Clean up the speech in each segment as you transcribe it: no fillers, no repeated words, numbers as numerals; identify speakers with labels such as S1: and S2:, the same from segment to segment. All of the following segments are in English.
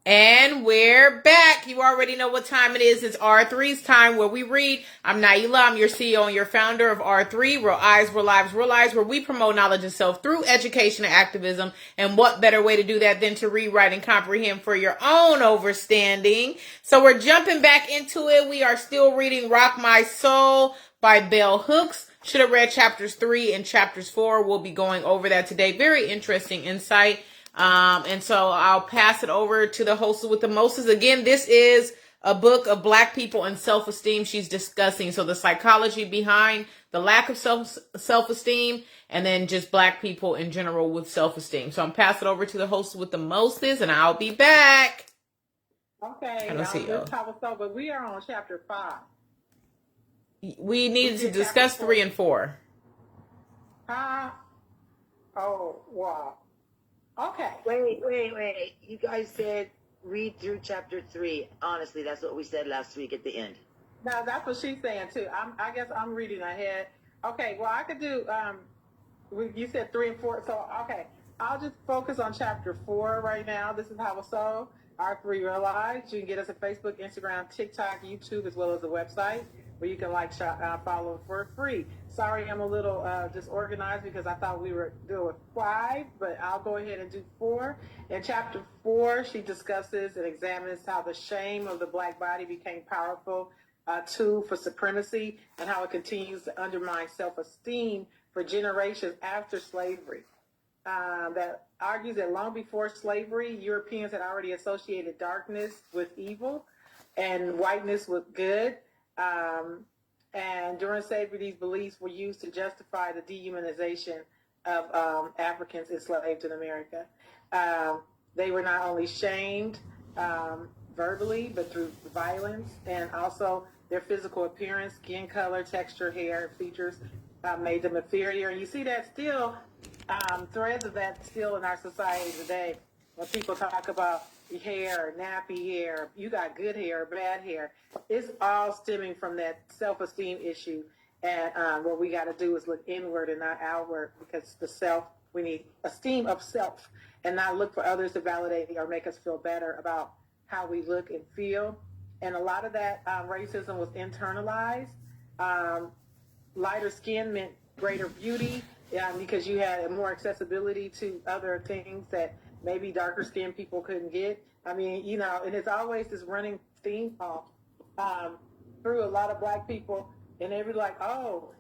S1: And we're back. You already know what time it is. It's R3's time where we read. I'm Naila. I'm your CEO and your founder of R3, Real Eyes, Real Lives, Real Lives, where we promote knowledge and self through education and activism. And what better way to do that than to read, write, and comprehend for your own overstanding. So we're jumping back into it. We are still reading Rock My Soul by Bell Hooks. Should have read chapters 3 and chapters 4. We'll be going over that today. Very interesting insight. And so I'll pass it over to the hostess with the mostest. Again, this is a book of Black people and self-esteem she's discussing. So the psychology behind the lack of self-esteem, and then just Black people in general with self-esteem. So I'm passing it over to the hostess with the mostest, and I'll be back.
S2: Okay, but we are on chapter 5.
S1: We needed to discuss 3 and 4.
S2: Oh, wow. Okay.
S3: Wait. You guys said read through chapter 3. Honestly, that's what we said last week at the end.
S2: No, that's what she's saying too. I guess I'm reading ahead. Okay, well I could do, you said 3 and 4, so okay. I'll just focus on chapter 4 right now. This is How So, R3 Real Lives. You can get us at Facebook, Instagram, TikTok, YouTube, as well as the website, where you can follow for free. Sorry, I'm a little disorganized because I thought we were doing 5, but I'll go ahead and do 4. In chapter 4, she discusses and examines how the shame of the Black body became powerful tool for supremacy and how it continues to undermine self-esteem for generations after slavery. That argues that long before slavery, Europeans had already associated darkness with evil and whiteness with good. And during slavery, these beliefs were used to justify the dehumanization of Africans enslaved in America. They were not only shamed verbally, but through violence, and also their physical appearance, skin color, texture, hair, features made them inferior. And you see that still, threads of that still in our society today. When people talk about hair, nappy hair, you got good hair, bad hair, it's all stemming from that self-esteem issue. And what we got to do is look inward and not outward, because we need esteem of self and not look for others to validate or make us feel better about how we look and feel. And a lot of that racism was internalized. Lighter skin meant greater beauty because you had more accessibility to other things that maybe darker skinned people couldn't get. I mean, and it's always this running theme through a lot of Black people, and they were like, oh,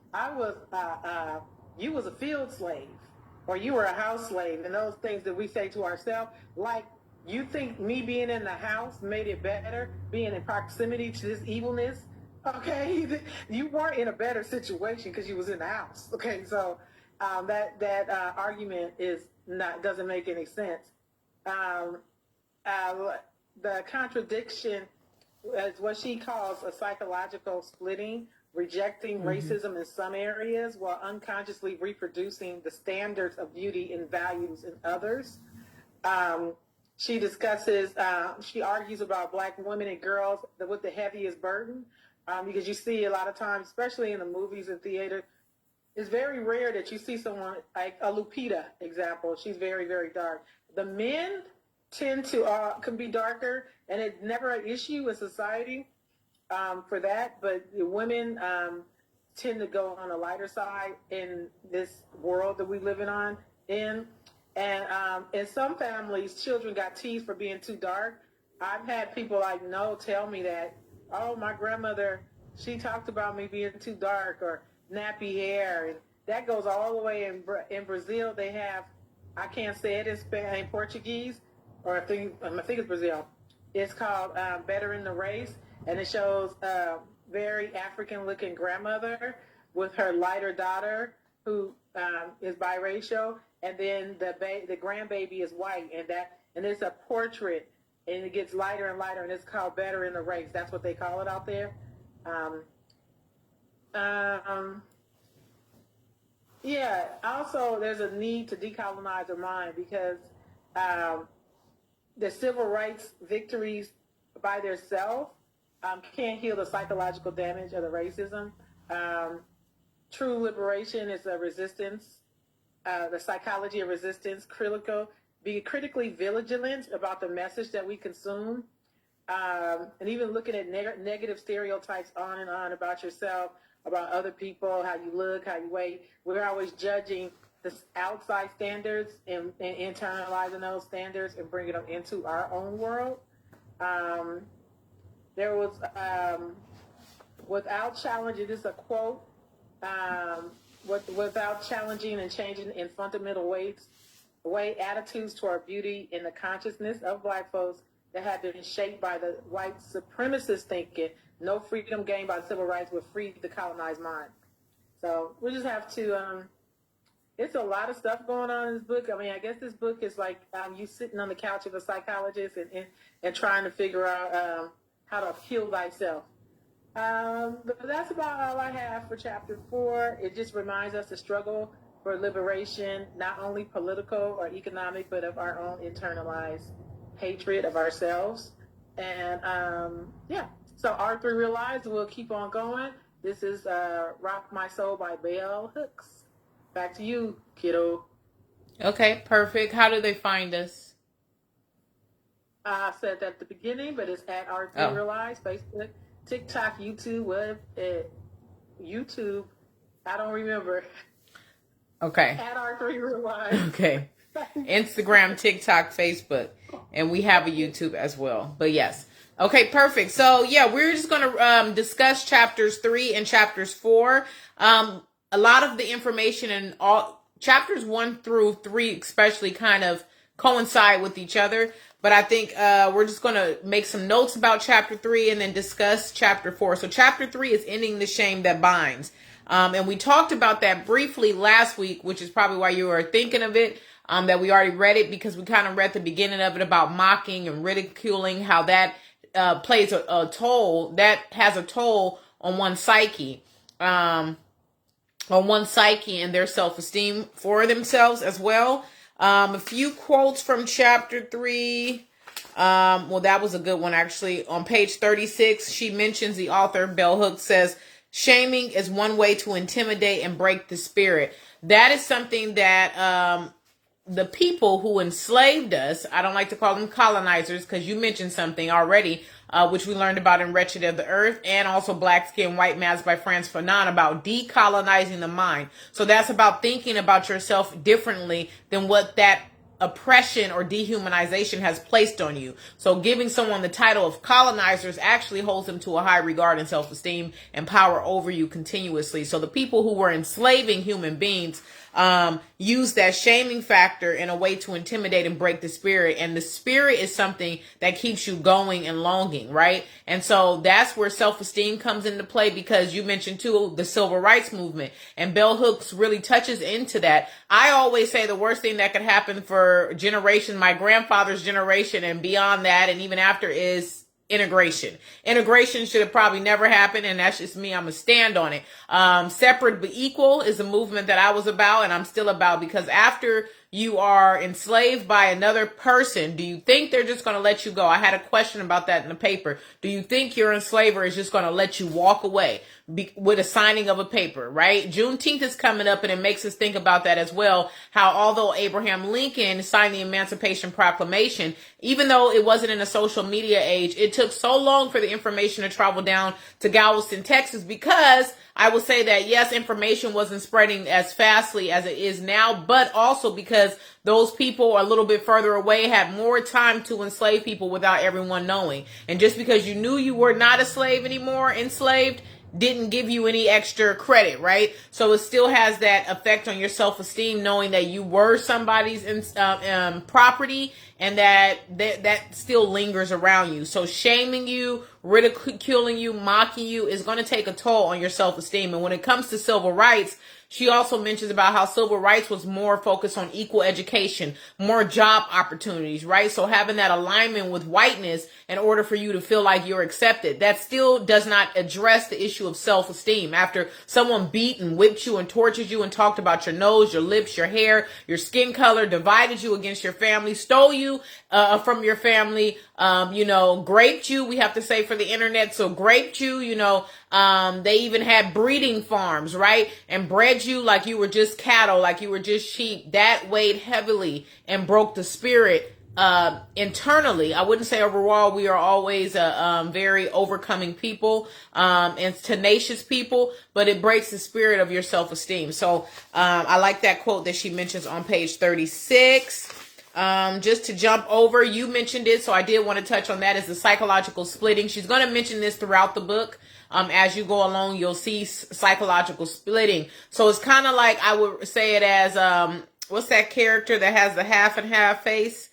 S2: you was a field slave, or you were a house slave, and those things that we say to ourselves, like, you think me being in the house made it better, being in proximity to this evilness? Okay, you weren't in a better situation because you was in the house. Okay, so that argument doesn't make any sense. The contradiction is what she calls a psychological splitting, rejecting racism in some areas while unconsciously reproducing the standards of beauty and values in others. She argues about Black women and girls with the heaviest burden, because you see a lot of times, especially in the movies and theater, it's very rare that you see someone like a Lupita example. She's very, very dark. The men tend to can be darker, and it's never an issue in society for that. But the women tend to go on a lighter side in this world that we living in. And in some families, children got teased for being too dark. I've had people tell me that, oh, my grandmother, she talked about me being too dark or nappy hair. And that goes all the way in Brazil. They have, I can't say it in Portuguese, or I think it's Brazil. It's called Better in the Race, and it shows a very African-looking grandmother with her lighter daughter who is biracial, and then the grandbaby is white, and it's a portrait, and it gets lighter and lighter, and it's called Better in the Race. That's what they call it out there. Yeah, also there's a need to decolonize our mind because the civil rights victories by themselves can't heal the psychological damage of the racism. True liberation is a resistance, the psychology of resistance, critical be critically vigilant about the message that we consume, and even looking at negative stereotypes on and on about yourself, about other people, how you look, how you weigh. We're always judging the outside standards and internalizing those standards and bringing them into our own world. There was, without challenging, this is a quote, without challenging and changing in fundamental ways, attitudes toward beauty in the consciousness of Black folks that have been shaped by the white supremacist thinking, no freedom gained by civil rights will free the colonized mind. So we just have to, it's a lot of stuff going on in this book. I mean, I guess this book is like you sitting on the couch of a psychologist and trying to figure out how to heal thyself. But that's about all I have for chapter 4. It just reminds us to struggle for liberation, not only political or economic, but of our own internalized hatred of ourselves. And yeah, so R3 Real Lives will keep on going. This is Rock My Soul by Bell Hooks. Back to you, kiddo.
S1: Okay, perfect. How do they find us?
S2: I said that at the beginning, but it's at R3 Real Lives, Facebook, TikTok, YouTube, YouTube. I don't remember.
S1: Okay.
S2: At R3 Real Lives.
S1: Okay. Instagram, TikTok, Facebook, and we have a YouTube as well. But yes. Okay, perfect. So yeah, we're just going to discuss chapters 3 and chapters 4. A lot of the information in all chapters 1 through 3 especially kind of coincide with each other. But I think we're just going to make some notes about chapter 3 and then discuss chapter 4. So chapter 3 is ending the shame that binds. And we talked about that briefly last week, which is probably why you were thinking of it, that we already read it because we kind of read the beginning of it about mocking and ridiculing, how that plays a toll, that has a toll on one's psyche. On one's psyche and their self-esteem for themselves as well. A few quotes from chapter 3. Well, that was a good one, actually. On page 36, she mentions the author, Bell Hooks, says, shaming is one way to intimidate and break the spirit. That is something that the people who enslaved us, I don't like to call them colonizers because you mentioned something already, which we learned about in Wretched of the Earth, and also Black Skin, White Mask by Frantz Fanon, about decolonizing the mind. So that's about thinking about yourself differently than what that oppression or dehumanization has placed on you. So giving someone the title of colonizers actually holds them to a high regard and self-esteem and power over you continuously. So the people who were enslaving human beings use that shaming factor in a way to intimidate and break the spirit. And the spirit is something that keeps you going and longing, right? And so that's where self-esteem comes into play, because you mentioned too the civil rights movement, and Bell Hooks really touches into that. I always say the worst thing that could happen for generation, my grandfather's generation and beyond that, and even after, is integration. Integration should have probably never happened, and that's just me. I'm gonna stand on it. Separate but equal is a movement that I was about and I'm still about, because after you are enslaved by another person, do you think they're just going to let you go? I had a question about that in the paper. Do you think your enslaver is just going to let you walk away with a signing of a paper, right? Juneteenth is coming up, and it makes us think about that as well. How although Abraham Lincoln signed the Emancipation Proclamation, even though it wasn't in a social media age, it took so long for the information to travel down to Galveston, Texas, because I will say that, yes, information wasn't spreading as fastly as it is now, but also because those people a little bit further away had more time to enslave people without everyone knowing. And just because you knew you were not a slave anymore, enslaved, didn't give you any extra credit, right? So it still has that effect on your self-esteem, knowing that you were somebody's property, and that still lingers around you. So shaming you, ridiculing you, mocking you is going to take a toll on your self-esteem. And when it comes to civil rights, she also mentions about how civil rights was more focused on equal education, more job opportunities, right? So having that alignment with whiteness in order for you to feel like you're accepted. That still does not address the issue of self-esteem. After someone beat and whipped you and tortured you and talked about your nose, your lips, your hair, your skin color, divided you against your family, stole you from your family, raped you, we have to say for the internet, so raped you, they even had breeding farms, right? And bred you like you were just cattle, like you were just sheep. That weighed heavily and broke the spirit internally. I wouldn't say overall we are always very overcoming people and tenacious people, but it breaks the spirit of your self-esteem. So I like that quote that she mentions on page 36. Just to jump over, you mentioned it, so I did want to touch on that, is the psychological splitting. She's going to mention this throughout the book. As you go along, you'll see psychological splitting. So it's kind of like, I would say it as, what's that character that has the half and half face?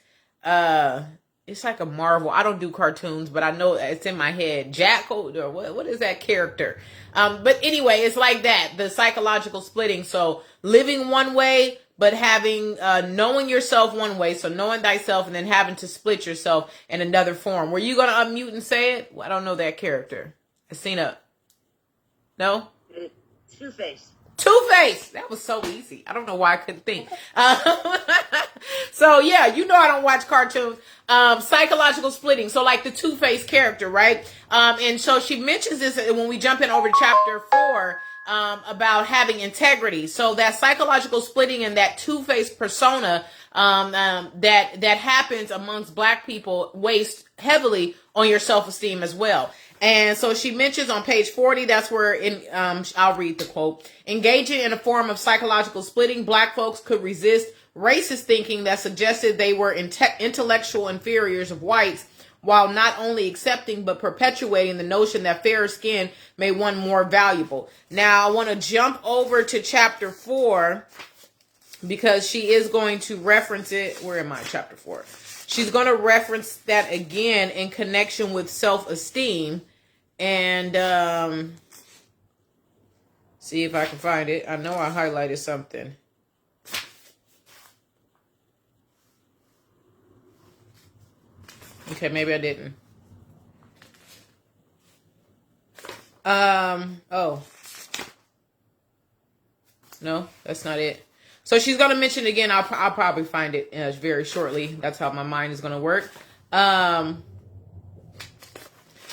S1: It's like a Marvel. I don't do cartoons, but I know it's in my head. Jackal, or what is that character? But anyway, it's like that, the psychological splitting. So living one way, but having, knowing yourself one way, so knowing thyself, and then having to split yourself in another form. Were you going to unmute and say it? Well, I don't know that character. Hasina. No?
S3: Two-Face.
S1: Two-Face. That was so easy. I don't know why I couldn't think. So yeah, I don't watch cartoons. Psychological splitting. So like the Two-Face character, right? And so she mentions this when we jump in over to chapter 4, about having integrity. So that psychological splitting and that two-face persona that happens amongst Black people weighs heavily on your self-esteem as well. And so she mentions on page 40, that's where I'll read the quote. Engaging in a form of psychological splitting, Black folks could resist racist thinking that suggested they were intellectual inferiors of whites, while not only accepting but perpetuating the notion that fairer skin made one more valuable. Now, I want to jump over to chapter 4 because she is going to reference it. Where am I? Chapter 4. She's going to reference that again in connection with self-esteem. And see if I can find it. I know I highlighted something. Okay, maybe I didn't. Oh. No, that's not it. So she's going to mention it again. I'll probably find it very shortly. That's how my mind is going to work.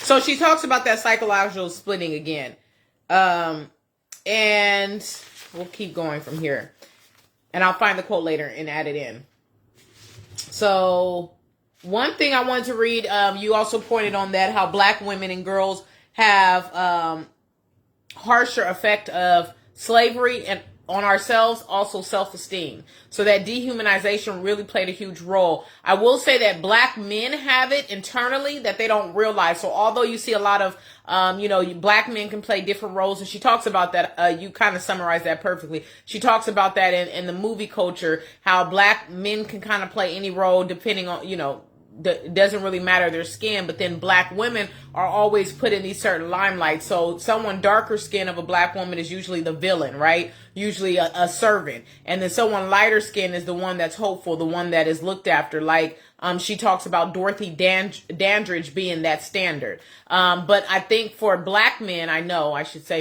S1: So she talks about that psychological splitting again. And we'll keep going from here. And I'll find the quote later and add it in. So one thing I wanted to read, you also pointed on that, how Black women and girls have harsher effect of slavery and on ourselves, also self-esteem. So that dehumanization really played a huge role. I will say that Black men have it internally that they don't realize. So although you see a lot of, Black men can play different roles, and she talks about that. You kind of summarized that perfectly. She talks about that in the movie culture, how Black men can kind of play any role depending on, it doesn't really matter their skin, but then Black women are always put in these certain limelight. So someone darker skin of a Black woman is usually the villain, right? Usually a servant. And then someone lighter skin is the one that's hopeful, the one that is looked after. Like she talks about Dorothy Dandridge being that standard. But I think for Black men,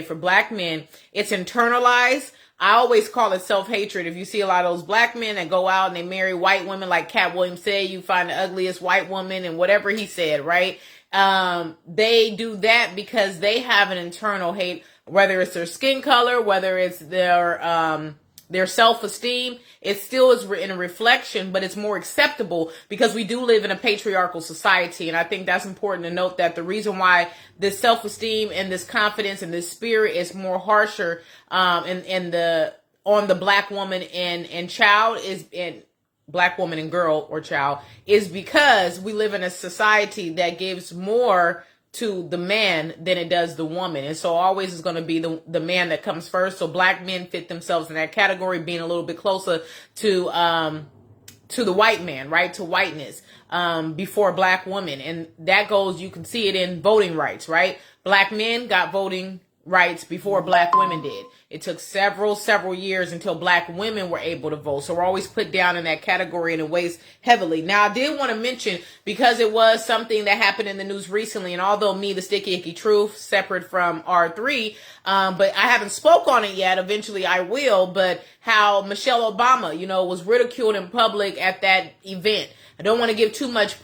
S1: for Black men, it's internalized. I always call it self-hatred. If you see a lot of those Black men that go out and they marry white women, like Cat Williams said, you find the ugliest white woman and whatever he said, right? They do that because they have an internal hate, whether it's their skin color, whether it's their self-esteem. It still is in a reflection, but it's more acceptable because we do live in a patriarchal society. And I think that's important to note, that the reason why this self-esteem and this confidence and this spirit is more harsher on the Black woman and child is in Black woman and girl or child is because we live in a society that gives more to the man than it does the woman. And so always is going to be the man that comes first. So Black men fit themselves in that category, being a little bit closer to the white man, right? To whiteness, before Black women. And that goes, you can see it in voting rights, right? Black men got voting rights before black women did. It took several years until black women were able to vote. So we're always put down in that category, and it weighs heavily. Now, I did want to mention, because it was something that happened in the news recently, and although me, the Sticky Icky Truth, separate from R3, but I haven't spoke on it yet. Eventually I will. But how Michelle Obama, was ridiculed in public at that event. I don't want to give too much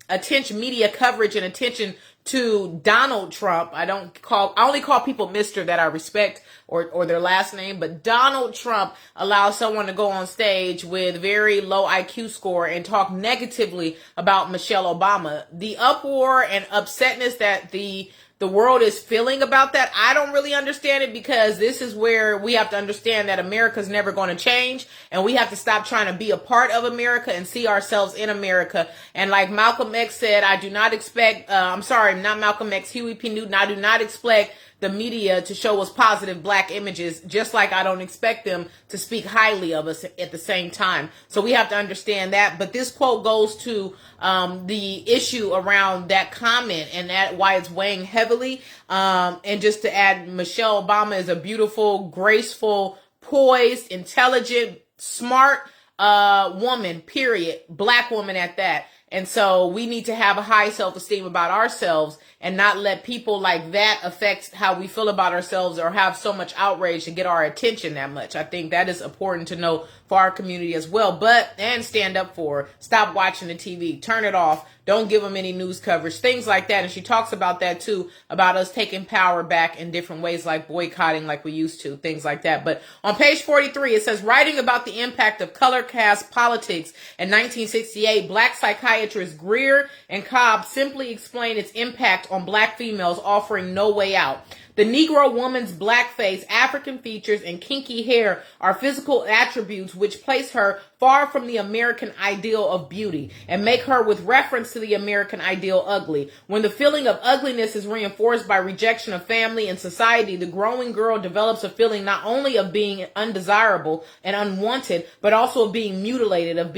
S1: attention, media coverage and attention to Donald Trump. I only call people Mr. that I respect or their last name, but Donald Trump allows someone to go on stage with very low IQ score and talk negatively about Michelle Obama. The uproar and upsetness that the world is feeling about that, I don't really understand it, because this is where we have to understand that America's never going to change, and we have to stop trying to be a part of America and see ourselves in America. And like Malcolm X said, I do not expect, not Malcolm X, Huey P. Newton, I do not expect the media to show us positive black images, just like I don't expect them to speak highly of us at the same time. So we have to understand that. But this quote goes to the issue around that comment, and that why it's weighing heavily. And just to add, Michelle Obama is a beautiful, graceful, poised, intelligent, smart woman, period. Black woman at that. And so we need to have a high self-esteem about ourselves and not let people like that affect how we feel about ourselves or have so much outrage to get our attention that much. I think that is important to know for our community as well. And stand up for, stop watching the TV, turn it off. Don't give them any news coverage, things like that. And she talks about that too, about us taking power back in different ways, like boycotting like we used to, things like that. But on page 43, it says, writing about the impact of color caste politics in 1968, black psychiatrists Greer and Cobb simply explained its impact on black females, offering no way out. The Negro woman's black face, African features, and kinky hair are physical attributes which place her far from the American ideal of beauty and make her, with reference to the American ideal, ugly. When the feeling of ugliness is reinforced by rejection of family and society, the growing girl develops a feeling not only of being undesirable and unwanted, but also of being mutilated, of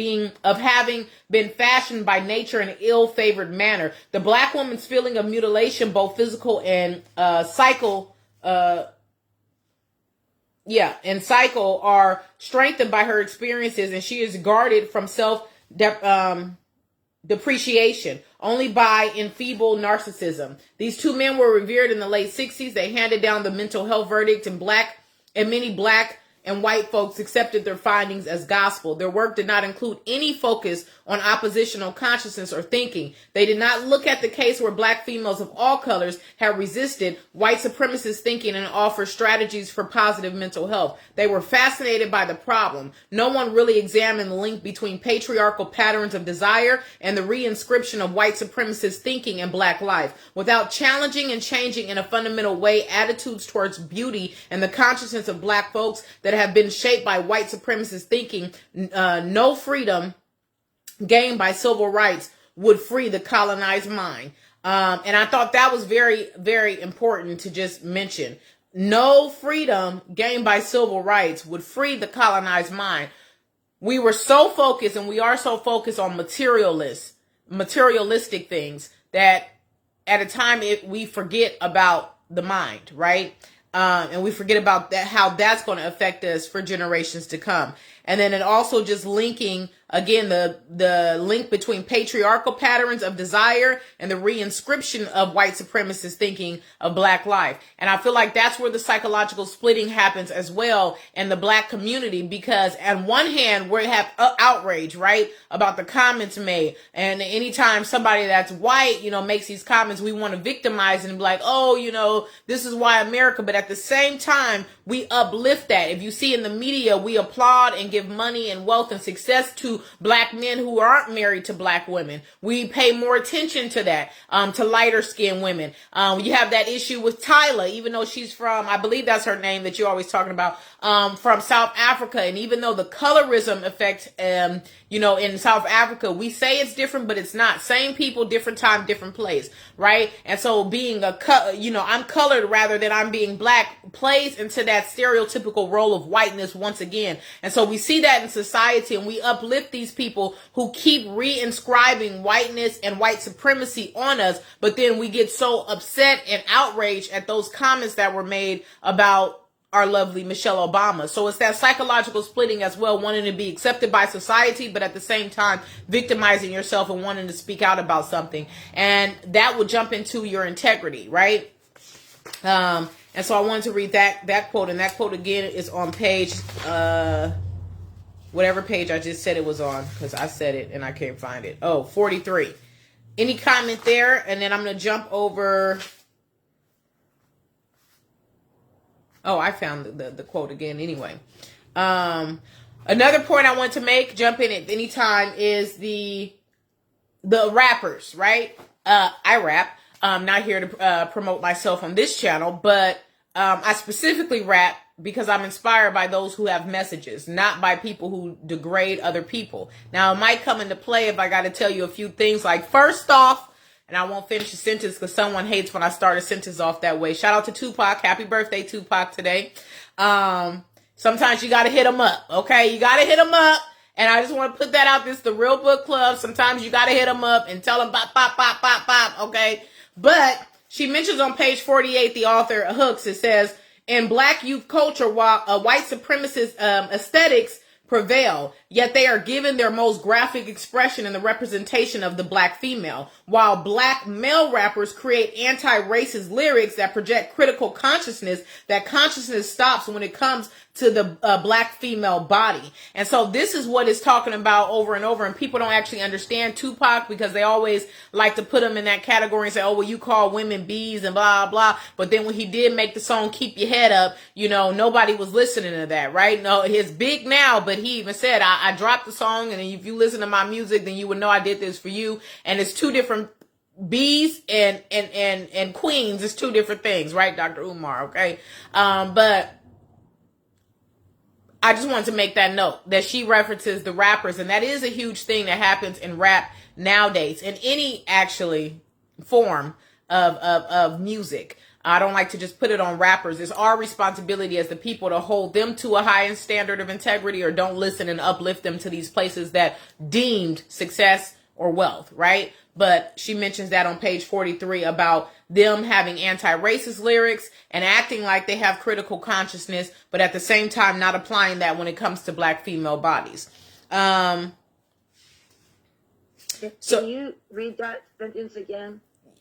S1: having been fashioned by nature in an ill-favored manner. The black woman's feeling of mutilation, both physical and cycle are strengthened by her experiences, and she is guarded from depreciation only by enfeebled narcissism. These two men were revered in the late 60s. They handed down the mental health verdict, and many black and white folks accepted their findings as gospel. Their work did not include any focus on oppositional consciousness or thinking. They did not look at the case where black females of all colors had resisted white supremacist thinking and offered strategies for positive mental health. They were fascinated by the problem. No one really examined the link between patriarchal patterns of desire and the reinscription of white supremacist thinking in black life. Without challenging and changing in a fundamental way attitudes towards beauty and the consciousness of black folks that have been shaped by white supremacist thinking, no freedom gained by civil rights would free the colonized mind. And I thought that was very, very important to just mention. No freedom gained by civil rights would free the colonized mind. We were so focused, and we are so focused on materialistic things, that at a time we forget about the mind, right? And we forget about that, how that's going to affect us for generations to come. And then it also just linking, again, the link between patriarchal patterns of desire and the reinscription of white supremacist thinking of black life. And I feel like that's where the psychological splitting happens as well in the black community, because on one hand, we have outrage, right, about the comments made. And anytime somebody that's white, makes these comments, we want to victimize and be like, oh, this is why America. But at the same time, we uplift that. If you see in the media, we applaud and give money and wealth and success to black men who aren't married to black women. We pay more attention to that, to lighter skinned women. You have that issue with Tyler, even though she's from, I believe that's her name that you're always talking about, from South Africa. And even though the colorism effect, in South Africa, we say it's different, but it's not. Same people, different time, different place, right? And so being I'm colored rather than I'm being black plays into that stereotypical role of whiteness once again. And so we see that in society, and we uplift these people who keep reinscribing whiteness and white supremacy on us, but then we get so upset and outraged at those comments that were made about our lovely Michelle Obama. So it's that psychological splitting as well, wanting to be accepted by society, but at the same time victimizing yourself and wanting to speak out about something. And that would jump into your integrity, right? And so I wanted to read that quote, and that quote again is on page, whatever page I just said it was on, because I said it and I can't find it. Oh, 43. Any comment there? And then I'm going to jump over. Oh, I found the quote again anyway. Another point I want to make, jump in at any time, is the rappers, right? I rap. I'm not here to promote myself on this channel, but I specifically rap because I'm inspired by those who have messages, not by people who degrade other people. Now, it might come into play if I got to tell you a few things, like first off, and I won't finish the sentence because someone hates when I start a sentence off that way. Shout out to Tupac. Happy birthday, Tupac, today. Sometimes you got to hit them up, okay? You got to hit them up. And I just want to put that out. This is the Real Book Club. Sometimes you got to hit them up and tell them pop, pop, pop, pop, pop, okay? But she mentions on page 48, the author Hooks, it says, in Black youth culture, while white supremacist aesthetics prevail, yet they are given their most graphic expression in the representation of the Black female, while Black male rappers create anti-racist lyrics that project critical consciousness, that consciousness stops when it comes to the Black female body. And so this is what it's talking about over and over, and people don't actually understand Tupac because they always like to put him in that category and say, oh, well, you call women bees and blah, blah. But then when he did make the song Keep Your Head Up, you know, nobody was listening to that, right? No, it's big now, but he even said, I dropped the song, and if you listen to my music, then you would know I did this for you. And it's two different bees and queens. It's two different things, right, Dr. Umar, okay? But I just wanted to make that note that she references the rappers, and that is a huge thing that happens in rap nowadays, in any actually form of music. I don't like to just put it on rappers. It's our responsibility as the people to hold them to a high standard of integrity, or don't listen and uplift them to these places that deemed success or wealth, right? But she mentions that on page 43 about them having anti-racist lyrics and acting like they have critical consciousness, but at the same time not applying that when it comes to Black female bodies.
S3: Can you read that sentence again?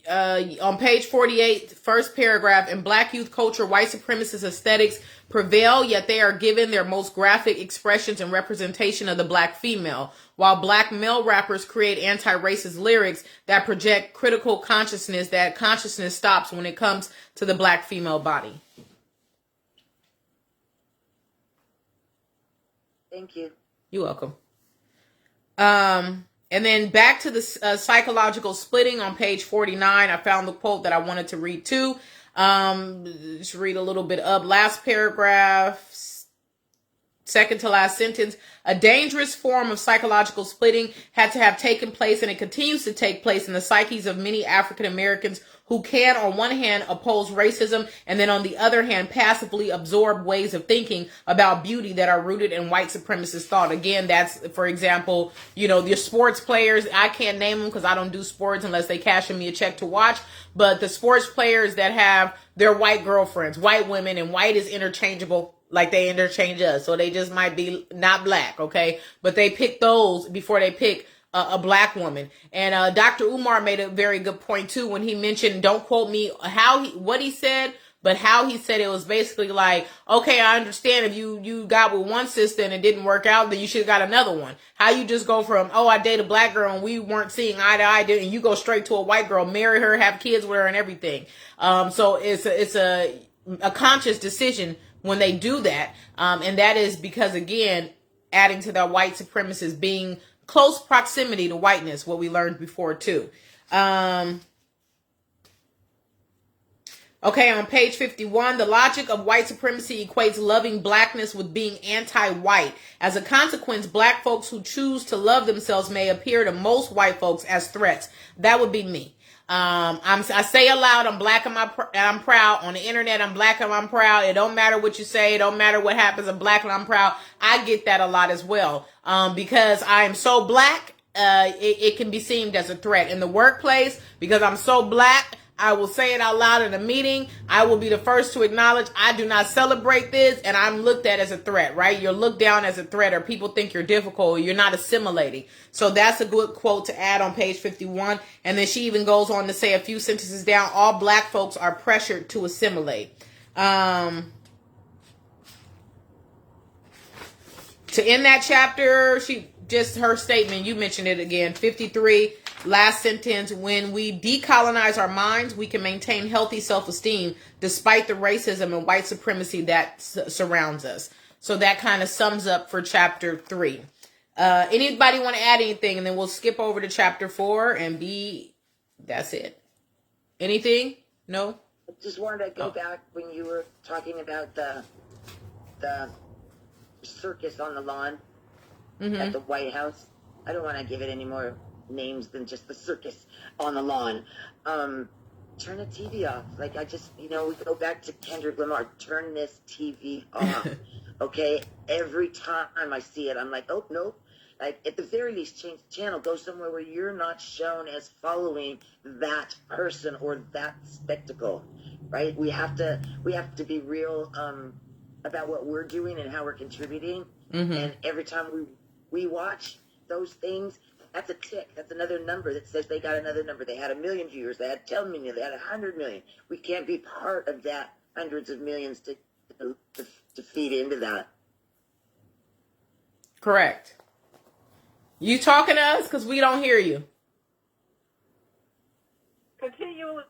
S1: On page 48, first paragraph, in Black youth culture, white supremacist aesthetics prevail, yet they are given their most graphic expressions and representation of the Black female, while Black male rappers create anti-racist lyrics that project critical consciousness, that consciousness stops when it comes to the Black female body.
S3: Thank you.
S1: You're welcome. And then back to the psychological splitting on page 49, I found the quote that I wanted to read too. Just read a little bit up. Last paragraph, second to last sentence. A dangerous form of psychological splitting had to have taken place, and it continues to take place in the psyches of many African Americans who can, on one hand, oppose racism, and then on the other hand, passively absorb ways of thinking about beauty that are rooted in white supremacist thought. Again, that's, for example, you know, your sports players. I can't name them because I don't do sports unless they cash me a check to watch. But the sports players that have their white girlfriends, white women, and white is interchangeable, like they interchange us. So they just might be not Black, okay? But they pick those before they pick a Black woman. And Dr. Umar made a very good point too when he mentioned, don't quote me what he said, but how he said it was basically like, okay, I understand if you got with one sister and it didn't work out, then you should have got another one. How you just go from, oh, I date a Black girl and we weren't seeing eye to eye, and you go straight to a white girl, marry her, have kids with her and everything. So it's a conscious decision when they do that. And that is because, again, adding to that white supremacist being close proximity to whiteness, what we learned before too. Okay, on page 51, the logic of white supremacy equates loving Blackness with being anti-white. As a consequence, Black folks who choose to love themselves may appear to most white folks as threats. That would be me. I say aloud, I'm black and I'm proud. On the internet, I'm black and I'm proud. It don't matter what you say. It don't matter what happens. I'm black and I'm proud. I get that a lot as well. Because I am so black, it can be seen as a threat in the workplace. Because I'm so black, I will say it out loud in a meeting. I will be the first to acknowledge I do not celebrate this, and I'm looked at as a threat, right? You're looked down as a threat, or people think you're difficult, or you're not assimilating. So that's a good quote to add on page 51. And then she even goes on to say a few sentences down, all black folks are pressured to assimilate. To end that chapter, her statement, you mentioned it again, 53, last sentence, when we decolonize our minds, we can maintain healthy self-esteem despite the racism and white supremacy that surrounds us. So that kind of sums up for chapter 3. Anybody want to add anything? And then we'll skip over to chapter 4 and that's it. Anything? No?
S3: I just wanted to go back when you were talking about the circus on the lawn at the White House. I don't want to give it any more names than just the circus on the lawn. Turn the TV off. Like, I just, we go back to Kendrick Lamar. Turn this TV off. Okay? Every time I see it, I'm like, oh, nope. Like, at the very least, change the channel. Go somewhere where you're not shown as following that person or that spectacle, right? We have to be real about what we're doing and how we're contributing. And every time we watch those things, that's a tick. That's another number that says they got another number. They had 1 million viewers. They had 10 million. They had 100 million. We can't be part of that hundreds of millions to feed into that.
S1: Correct. You talking to us? Because we don't hear you.
S2: Continually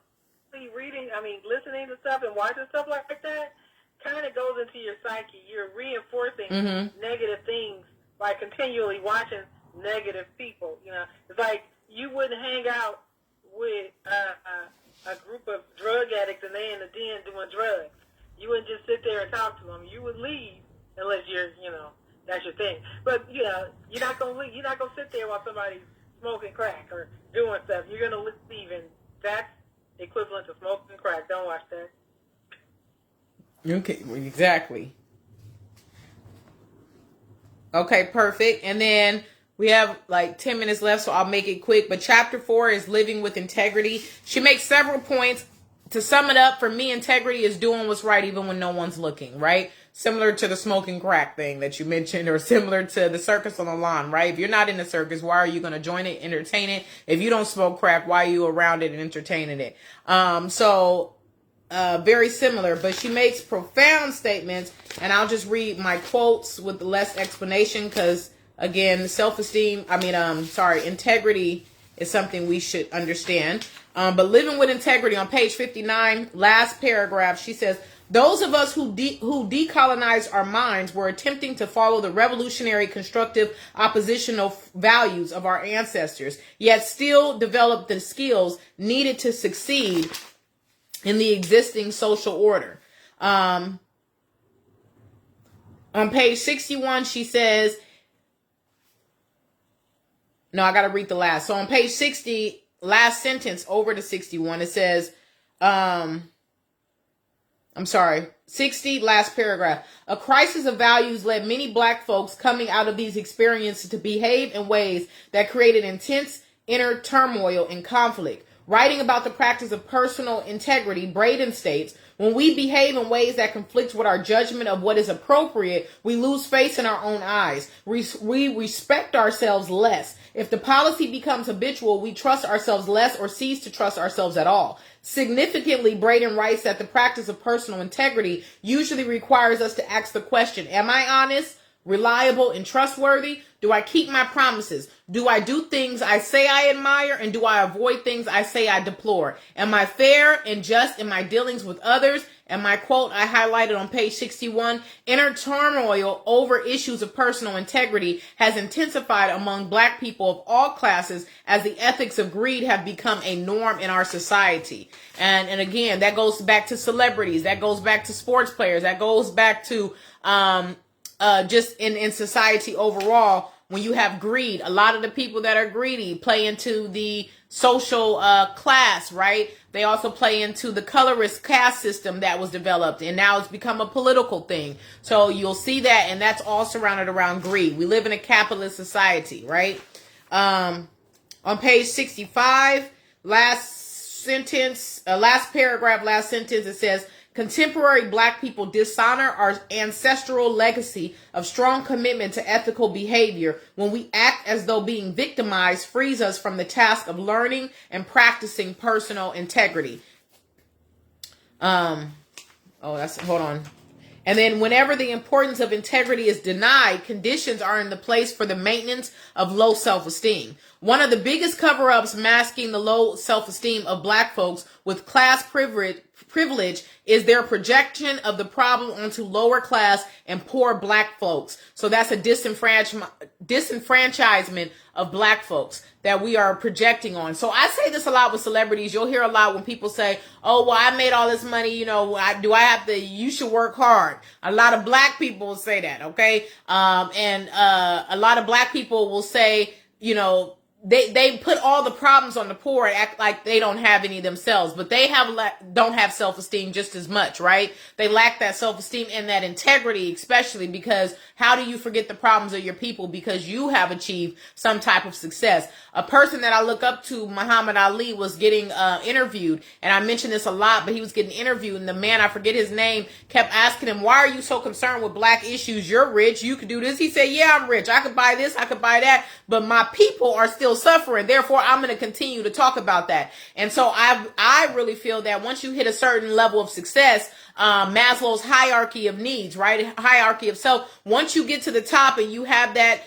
S2: listening to stuff and watching stuff like that kind of goes into your psyche. You're reinforcing negative things by continually watching negative people. It's like you wouldn't hang out with a group of drug addicts and they in the den doing drugs. You wouldn't just sit there and talk to them. You would leave unless you're, that's your thing. But you're not gonna leave. You're not gonna sit there while somebody's smoking crack or doing stuff. You're gonna leave, and that's equivalent to smoking crack. Don't watch that.
S1: Okay, exactly. Okay, perfect. And then we have like 10 minutes left, so I'll make it quick. But chapter 4 is living with integrity. She makes several points. To sum it up, for me, integrity is doing what's right even when no one's looking, right? Similar to the smoking crack thing that you mentioned, or similar to the circus on the lawn, right? If you're not in the circus, why are you going to join it, entertain it? If you don't smoke crack, why are you around it and entertaining it? Very similar, but she makes profound statements, and I'll just read my quotes with less explanation because, again, integrity is something we should understand. But living with integrity, on page 59, last paragraph, she says, those of us who decolonized our minds were attempting to follow the revolutionary, constructive, oppositional values of our ancestors, yet still develop the skills needed to succeed in the existing social order. On page 61, she says, no, I got to read the last. So on page 60, last sentence over to 61, it says, 60, last paragraph. A crisis of values led many black folks coming out of these experiences to behave in ways that created intense inner turmoil and conflict. Writing about the practice of personal integrity, Braden states, when we behave in ways that conflict with our judgment of what is appropriate, we lose face in our own eyes. We respect ourselves less. If the policy becomes habitual, we trust ourselves less or cease to trust ourselves at all. Significantly, Braden writes that the practice of personal integrity usually requires us to ask the question, am I honest, reliable, and trustworthy? Do I keep my promises? Do I do things I say I admire? And do I avoid things I say I deplore? Am I fair and just in my dealings with others? And my quote I highlighted on page 61, inner turmoil over issues of personal integrity has intensified among black people of all classes as the ethics of greed have become a norm in our society. And again, that goes back to celebrities. That goes back to sports players. That goes back to just in society overall. When you have greed, a lot of the people that are greedy play into the social class, right? They also play into the colorist caste system that was developed, and now it's become a political thing. So you'll see that, and that's all surrounded around greed. We live in a capitalist society, right? On page 65, last paragraph, last sentence, it says, contemporary Black people dishonor our ancestral legacy of strong commitment to ethical behavior when we act as though being victimized frees us from the task of learning and practicing personal integrity. Hold on. And then whenever the importance of integrity is denied, conditions are in the place for the maintenance of low self-esteem. One of the biggest cover-ups masking the low self-esteem of Black folks with class privilege is their projection of the problem onto lower class and poor Black folks. So that's a disenfranchisement of Black folks that we are projecting on. So I say this a lot with celebrities. You'll hear a lot when people say, oh, well, I made all this money, you should work hard. A lot of Black people will say that, okay? And a lot of Black people will say, they put all the problems on the poor and act like they don't have any themselves, but they don't have self-esteem just as much, right? They lack that self-esteem and that integrity, especially because how do you forget the problems of your people because you have achieved some type of success? A person that I look up to, Muhammad Ali, was getting interviewed, and I mention this a lot, but he was getting interviewed, and the man, I forget his name, kept asking him, why are you so concerned with Black issues? You're rich, you could do this. He said, yeah, I'm rich, I could buy this, I could buy that, but my people are still suffering. Therefore, I'm going to continue to talk about that. And so I really feel that once you hit a certain level of success, Maslow's hierarchy of needs, right? Hierarchy of self. Once you get to the top and you have that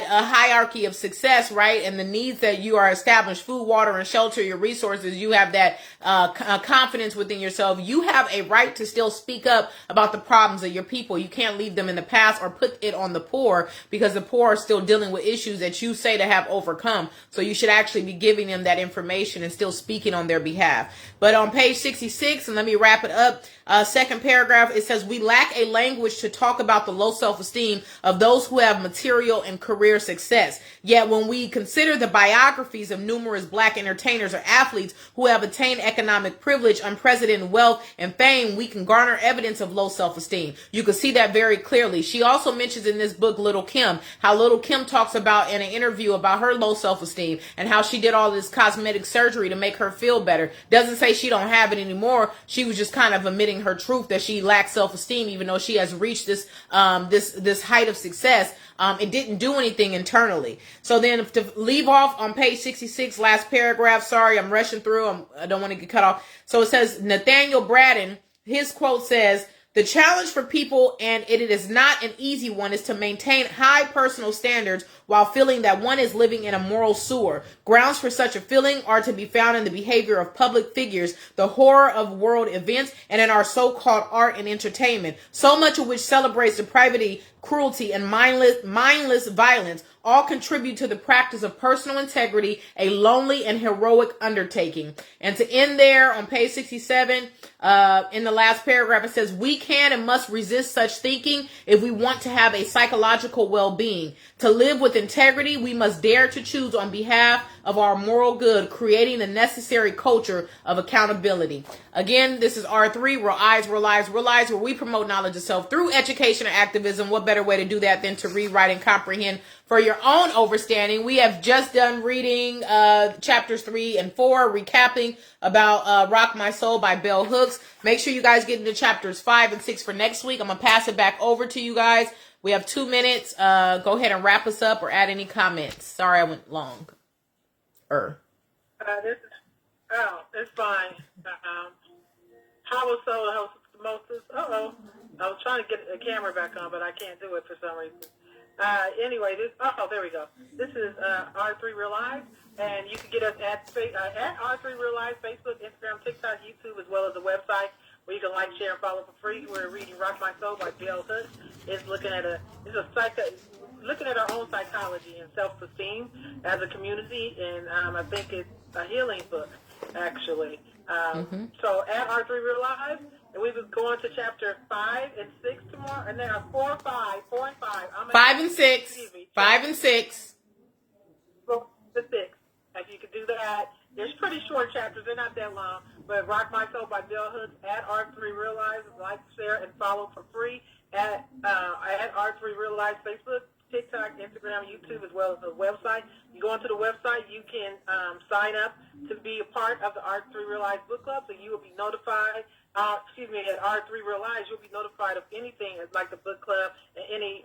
S1: hierarchy of success, right? And the needs that you are established, food, water, and shelter, your resources, you have that confidence within yourself. You have a right to still speak up about the problems of your people. You can't leave them in the past or put it on the poor because the poor are still dealing with issues that you say to have overcome. So you should actually be giving them that information and still speaking on their behalf. But on page 66, and let me wrap it up, second paragraph, it says, we lack a language to talk about the low self-esteem of those who have material and career success. Yet when we consider the biographies of numerous Black entertainers or athletes who have attained economic privilege, unprecedented wealth, and fame, we can garner evidence of low self-esteem. You can see that very clearly. She also mentions in this book, Little Kim, how Little Kim talks about in an interview about her low self-esteem and how she did all this cosmetic surgery to make her feel better. Doesn't say she don't have it anymore. She was just kind of admitting her truth that she lacks self-esteem, even though she has reached this height of success. It didn't do anything internally. So then to leave off on page 66, last paragraph, sorry, I'm rushing through. I don't want to get cut off. So it says, Nathaniel Braddon, his quote says, the challenge for people, and it is not an easy one, is to maintain high personal standards while feeling that one is living in a moral sewer. Grounds for such a feeling are to be found in the behavior of public figures, the horror of world events, and in our so-called art and entertainment, so much of which celebrates depravity, cruelty, and mindless violence. All contribute to the practice of personal integrity, a lonely and heroic undertaking. And to end there on page 67, in the last paragraph, it says, we can and must resist such thinking if we want to have a psychological well-being. To live with integrity, we must dare to choose on behalf of our moral good, creating the necessary culture of accountability. Again, this is R3, Real Eyes, Real Lives, Real Lives, where we promote knowledge of self through education and activism. What better way to do that than to read, write, and comprehend for your own understanding? We have just done reading chapters 3 and 4, recapping about Rock My Soul by Bell Hooks. Make sure you guys get into chapters 5 and 6 for next week. I'm going to pass it back over to you guys. We have 2 minutes. Go ahead and wrap us up or add any comments. Sorry I went long.
S2: It's fine. How was Moses? I was trying to get the camera back on, but I can't do it for some reason. Anyway, there we go. This is R3 Real Life, and you can get us at R3 Real Life, Facebook, Instagram, TikTok, YouTube, as well as the website where you can like, share, and follow for free. We're reading Rock My Soul by Bell Hooks. It's looking at our own psychology and self-esteem as a community, and I think it's a healing book, actually. So at R3 Real Life, and we would go on to chapter 5 and 6 tomorrow, and then 4 and 5.
S1: 5 and 6. 5 and 6.
S2: 4 to 6. If you could do that, There's pretty short chapters. They're not that long. But Rock My Soul by Bell Hooks at R3 Realize. Like, share, and follow for free at R3 Realize Facebook, TikTok, Instagram, YouTube, as well as the website. You go onto the website, you can sign up to be a part of the R3 Realize Book Club, so you will be notified. At R3 Realize, you'll be notified of anything like the book club and any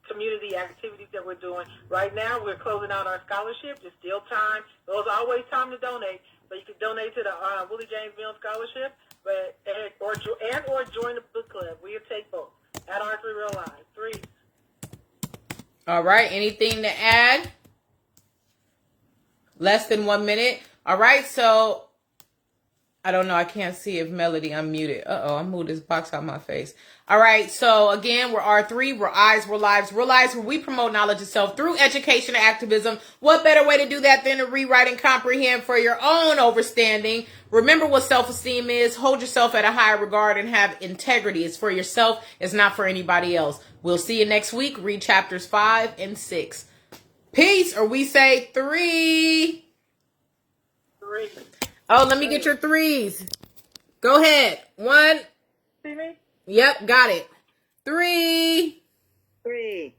S2: community activities that we're doing. Right now, we're closing out our scholarship. There's still time. There's always time to donate. So you can donate to the Willie James Milne Scholarship, or join the book club. We'll take both at R3 Realize. 3.
S1: All right. Anything to add? Less than 1 minute. All right. So I don't know. I can't see if Melody unmuted. I moved this box out my face. All right. So again, we're R3. We're Eyes. We're Lives. We're Lives, where we promote knowledge of self through education and activism. What better way to do that than to rewrite and comprehend for your own overstanding? Remember what self-esteem is. Hold yourself at a higher regard and have integrity. It's for yourself. It's not for anybody else. We'll see you next week. Read chapters 5 and 6. Peace, or we say 3.
S2: 3.
S1: Oh, let me get your 3s. Go ahead. 1.
S2: See me?
S1: Yep, got it. 3.
S3: 3.